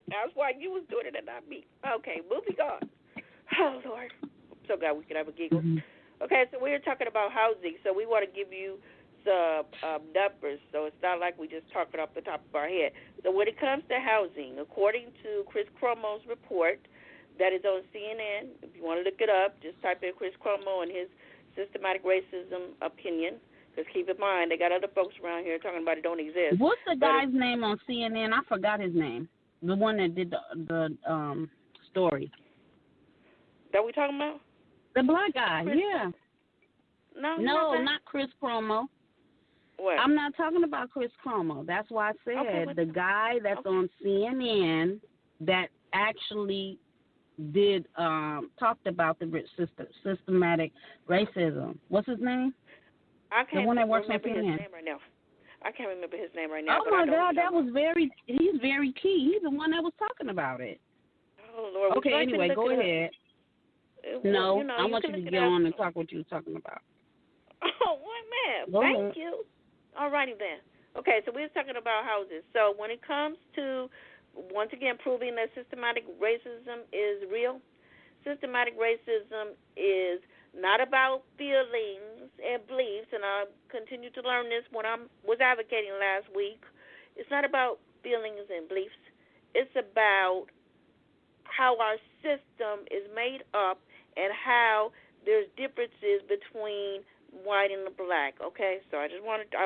That's why you was doing it and not me. Okay, moving on. Oh, Lord. I'm so glad we could have a giggle. Mm-hmm. Okay, so we were talking about housing, so we want to give you some numbers, so it's not like we just talking off the top of our head. So when it comes to housing, according to Chris Cuomo's report that is on CNN, if you want to look it up, just type in Chris Cuomo and his systematic racism opinion, because keep in mind, they got other folks around here talking about it don't exist. What's the guy's name on CNN? I forgot his name. The one that did the story. That we talking about? The black guy, Chris, yeah. No, not Chris Cuomo. What? I'm not talking about Chris Cuomo. That's why I said the guy that's on CNN that actually did talked about the systematic racism. What's his name? I can't the one that works on remember his CNN. name right now. I can't remember his name right now. Oh but my I know God, he's very key. He's the one that was talking about it. Oh Lord. Okay, anyway, go ahead. No, I want you to get on and talk what you were talking about. Oh, what, ma'am? Go Thank ahead. you. All righty then. Okay, so we were talking about houses. So when it comes to, once again, proving that systematic racism is real, systematic racism is not about feelings and beliefs, and I continue to learn this when I was advocating last week. It's not about feelings and beliefs. It's about how our system is made up and how there's differences between white and the black, okay? So I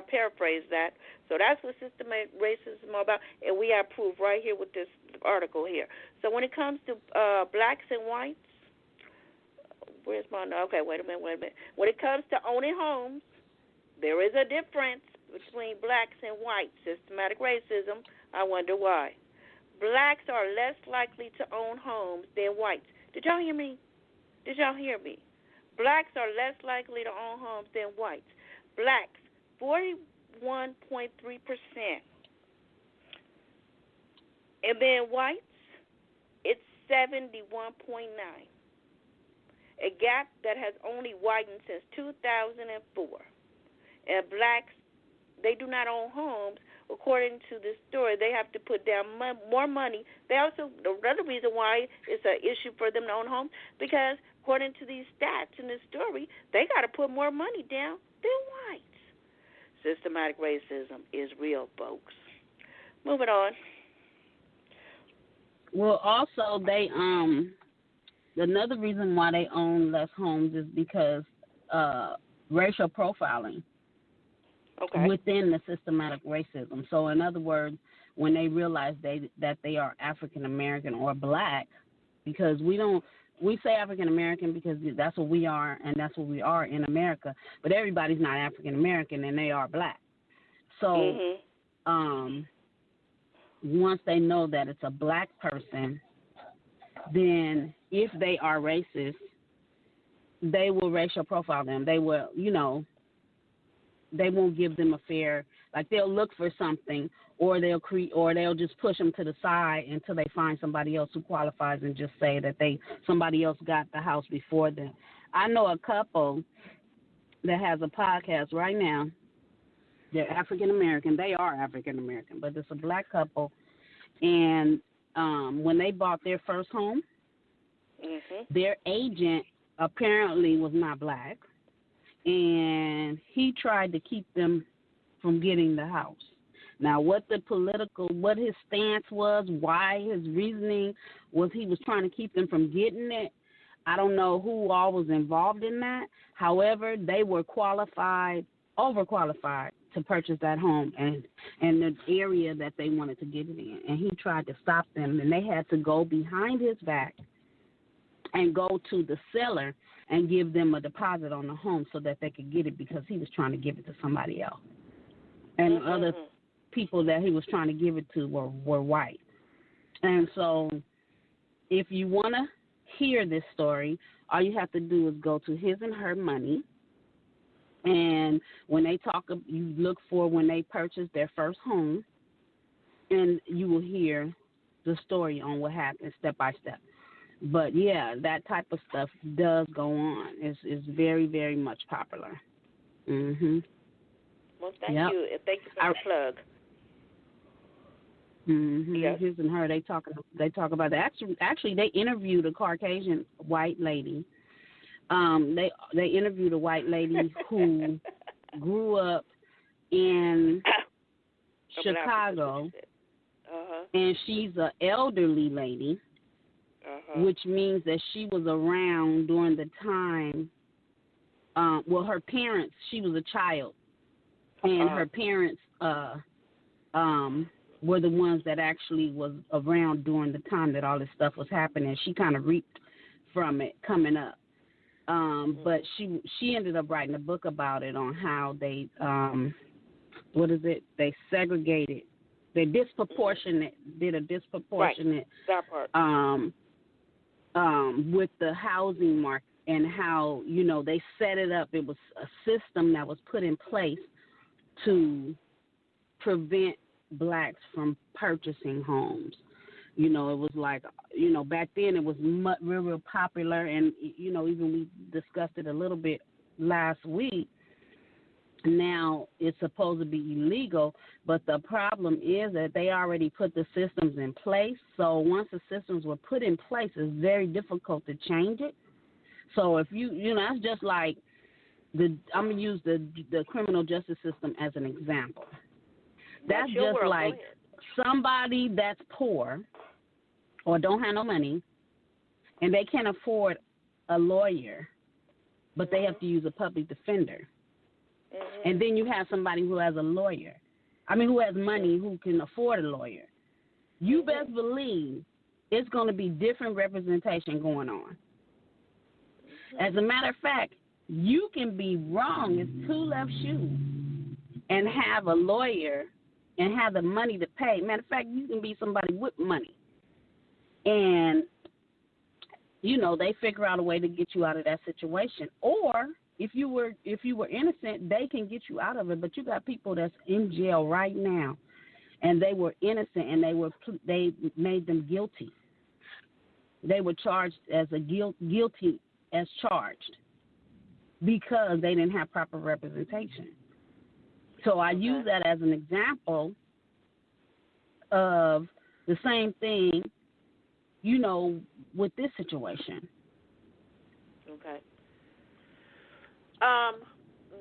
paraphrase that. So that's what systematic racism is about, and we have proof right here with this article here. So when it comes to blacks and whites, where's my, okay, wait a minute. When it comes to owning homes, there is a difference between blacks and whites. Systematic racism, I wonder why. Blacks are less likely to own homes than whites. Did y'all hear me? Blacks are less likely to own homes than whites. Blacks, 41.3%. And then whites, it's 71.9%. A gap that has only widened since 2004. And blacks, they do not own homes. According to this story, they have to put down more money. They also, another reason why it's an issue for them to own homes, because according to these stats in this story, they got to put more money down than whites. Systematic racism is real, folks. Moving on. Well, also they another reason why they own less homes is because racial profiling. Okay. Within the systematic racism. So, in other words, when they realize that they are African American or black, because we say African American because that's what we are and that's what we are in America, but everybody's not African American and they are black. So, once they know that it's a black person, then if they are racist, they will racial profile them. They will, they won't give them a fair, like they'll look for something or they'll just push them to the side until they find somebody else who qualifies and just say that somebody else got the house before them. I know a couple that has a podcast right now. They're African American. They are African American, but it's a black couple. And when they bought their first home, their agent apparently was not black. And he tried to keep them from getting the house. Now, what his stance was, why his reasoning was he was trying to keep them from getting it, I don't know who all was involved in that. However, they were overqualified to purchase that home and the area that they wanted to get it in. And he tried to stop them, and they had to go behind his back and go to the seller and give them a deposit on the home so that they could get it because he was trying to give it to somebody else. And the other people that he was trying to give it to were white. And so if you want to hear this story, all you have to do is go to His and Her Money. And when they talk, you look for when they purchased their first home, and you will hear the story on what happened step by step. But, yeah, that type of stuff does go on. It's very, very much popular. Well, thank you. Thank you for the plug. Mhm. Yes. His and her. They talk about that. Actually, they interviewed a Caucasian white lady. They interviewed a white lady who grew up in Chicago, and she's an elderly lady, which means that she was around during the time. Well, her parents. She was a child, and her parents were the ones that actually was around during the time that all this stuff was happening. She kind of reaped from it coming up. But she ended up writing a book about it on how they they segregated, they disproportionate did a disproportionate with the housing market, and how they set it up. It was a system that was put in place to prevent blacks from purchasing homes. It was like, back then it was real popular, and, even we discussed it a little bit last week. Now it's supposed to be illegal, but the problem is that they already put the systems in place. So once the systems were put in place, it's very difficult to change it. So if that's just like I'm going to use the criminal justice system as an example. That's just like somebody that's poor or don't have no money, and they can't afford a lawyer, but they have to use a public defender. And then you have somebody who has who has money, who can afford a lawyer. You best believe it's going to be different representation going on. As a matter of fact, you can be wrong as two left shoes and have a lawyer and have the money to pay. Matter of fact, you can be somebody with money. And, they figure out a way to get you out of that situation. Or if you were innocent, they can get you out of it. But you got people that's in jail right now, and they were innocent, and they made them guilty. They were charged as guilty as charged because they didn't have proper representation. So I use that as an example of the same thing, with this situation. Okay.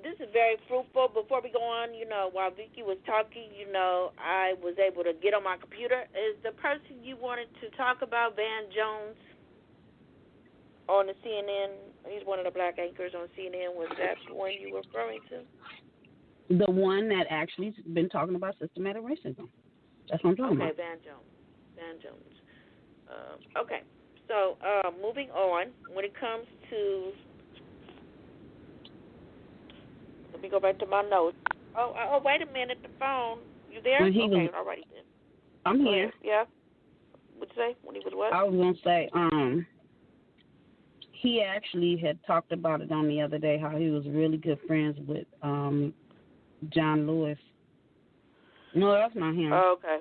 This is very fruitful. Before we go on, while Vicky was talking, I was able to get on my computer. Is the person you wanted to talk about Van Jones on the CNN? He's one of the black anchors on CNN. Was that the one you were referring to? The one that actually's been talking about systematic racism. That's what I'm talking about. Okay, Van Jones. Okay. So, moving on, when it comes to, let me go back to my notes. Oh, wait a minute, the phone. You there? Okay, all righty then. I'm here. Yeah. What'd you say? When he was what? I was going to say, he actually had talked about it on the other day, how he was really good friends with John Lewis. No, that's not him. Oh, okay.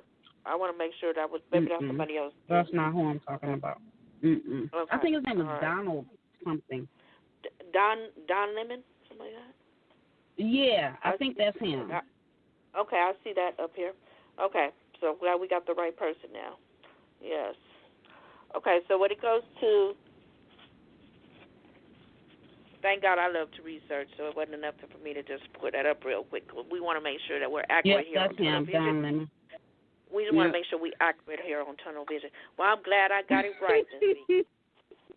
I want to make sure that was maybe that's somebody else. That's not who I'm talking about. Okay. I think his name was Donald something. Don Lemon, something like that. Yeah, I think that's him. Okay, I see that up here. Okay, so glad we got the right person now. Yes. Okay, so when it goes to, thank God I love to research, so it wasn't enough for me to just put that up real quick. We want to make sure that we're accurate here on Tunnel Vision. Don Lemon. We just want to make sure we're accurate here on Tunnel Vision. Well, I'm glad I got it right this week.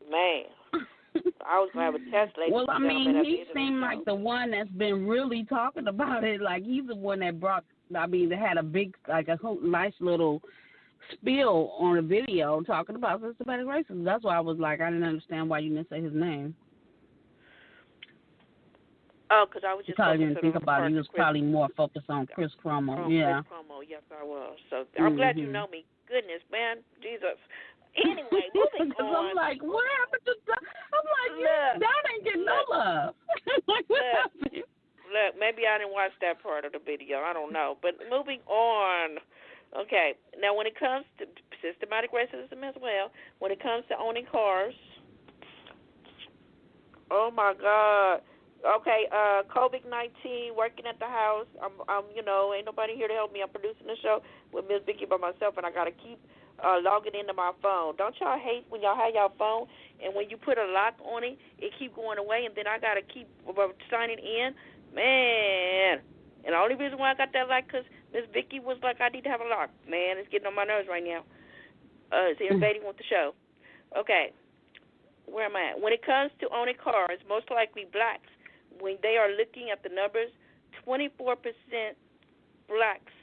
Man. I was glad with Test Lady. Well, I mean, he seemed like the one that's been really talking about it. Like, he's the one that that had a big, like a nice little spiel on a video talking about systematic racism. That's why I was like, I didn't understand why you didn't say his name. Oh, because I was just probably didn't think about it. He was probably more focused on Chris Cuomo. Chris Cuomo, yes, I was. So I'm glad you know me. Goodness, man, Jesus. Anyway, moving on. I'm like, what happened to that? I'm like, that ain't getting no love. Look, maybe I didn't watch that part of the video. I don't know. But moving on. Okay, now when it comes to systematic racism as well, when it comes to owning cars, oh, my God. Okay, COVID-19, working at the house. Ain't nobody here to help me. I'm producing the show with Miss Vicky by myself, and I gotta keep logging into my phone. Don't y'all hate when y'all have your phone and when you put a lock on it, it keep going away, and then I gotta keep signing in, man. And the only reason why I got that lock because Miss Vicky was like, I need to have a lock. Man, it's getting on my nerves right now. It's invading with the show. Okay, where am I at? When it comes to owning cars, most likely blacks, when they are looking at the numbers, 24% blacks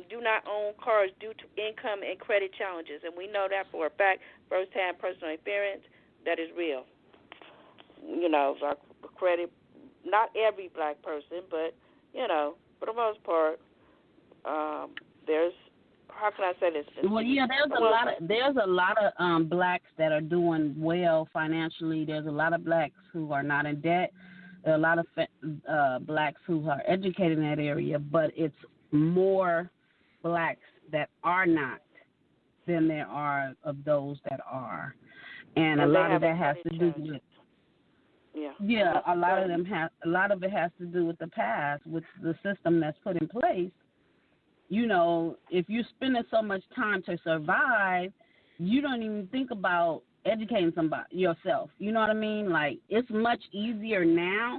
do not own cars due to income and credit challenges. And we know that for a fact, first-hand personal experience, that is real. Our credit, not every black person, but, for the most part, there's, how can I say this? Well, yeah, there's a lot of blacks that are doing well financially. There's a lot of blacks who are not in debt. There are a lot of blacks who are educated in that area, but it's more blacks that are not than there are of those that are, and a lot of that has to do with a lot of it has to do with the past, with the system that's put in place. If you're spending so much time to survive, you don't even think about educating somebody yourself. You know what I mean? Like, it's much easier now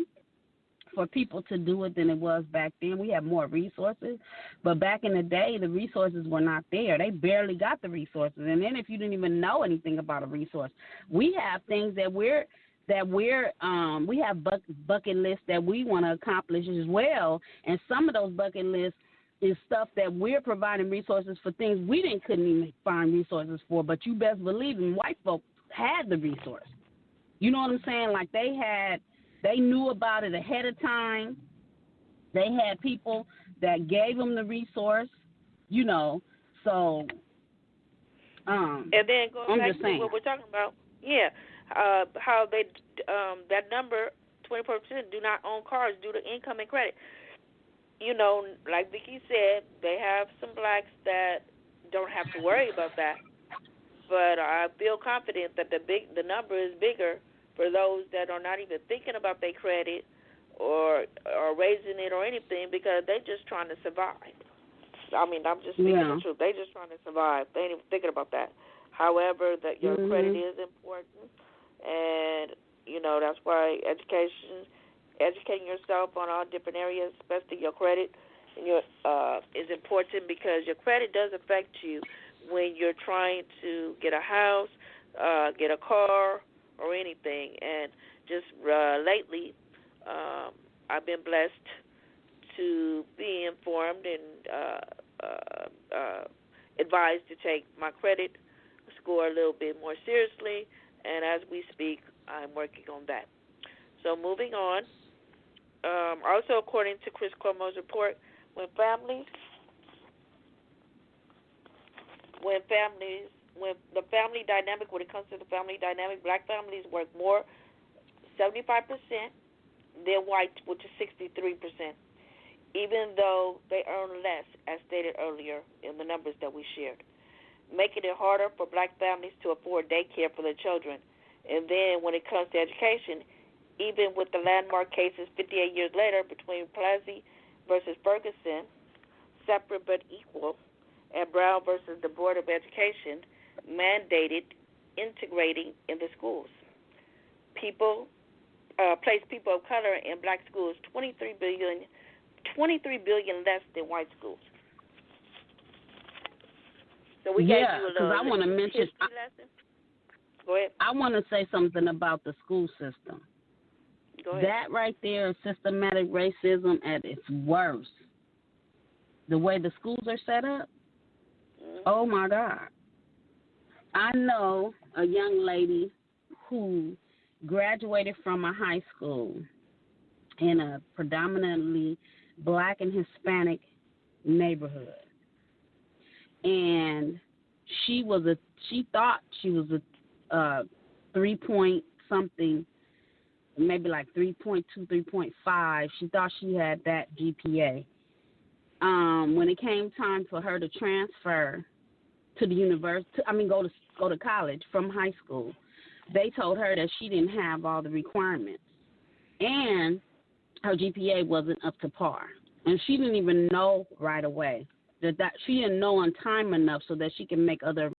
for people to do it than it was back then. We have more resources, but back in the day, the resources were not there. They barely got the resources. And then if you didn't even know anything about a resource, we have things that we have bucket lists that we want to accomplish as well. And some of those bucket lists is stuff that we're providing resources for, things we couldn't even find resources for. But you best believe in white folks had the resource. You know what I'm saying? Like, they knew about it ahead of time. They had people that gave them the resource, So, and then going back to what we're talking about, how they that number 24% do not own cars due to income and credit. Like Vicki said, they have some blacks that don't have to worry about that. But I feel confident that the number is bigger for those that are not even thinking about their credit or raising it or anything, because they're just trying to survive. I mean, I'm just speaking the truth. They're just trying to survive. They ain't even thinking about that. However, that your credit is important, and that's why educating yourself on all different areas, especially your credit, is important, because your credit does affect you when you're trying to get a house, get a car, or anything. And just lately, I've been blessed to be informed and advised to take my credit score a little bit more seriously. And as we speak, I'm working on that. So moving on. Also, according to Chris Cuomo's report, when the family dynamic, when it comes to the family dynamic, black families work more, 75%, than white, which is 63%, even though they earn less, as stated earlier in the numbers that we shared, making it harder for black families to afford daycare for their children. And then when it comes to education, even with the landmark cases 58 years later between Plessy versus Ferguson, separate but equal, and Brown versus the Board of Education, mandated integrating in the schools. Place people of color in black schools $23 billion less than white schools. So we gave you a little history lesson. Go ahead. I want to say something about the school system. Go ahead. That right there is systematic racism at its worst. The way the schools are set up, oh my God. I know a young lady who graduated from a high school in a predominantly black and Hispanic neighborhood. And she thought she was a 3-point something, maybe like 3.2, 3.5. She thought she had that GPA. When it came time for her to transfer to the university, go to college from high school, they told her that she didn't have all the requirements. and her GPA wasn't up to par. And she didn't even know right away that she didn't know on time enough so that she can make other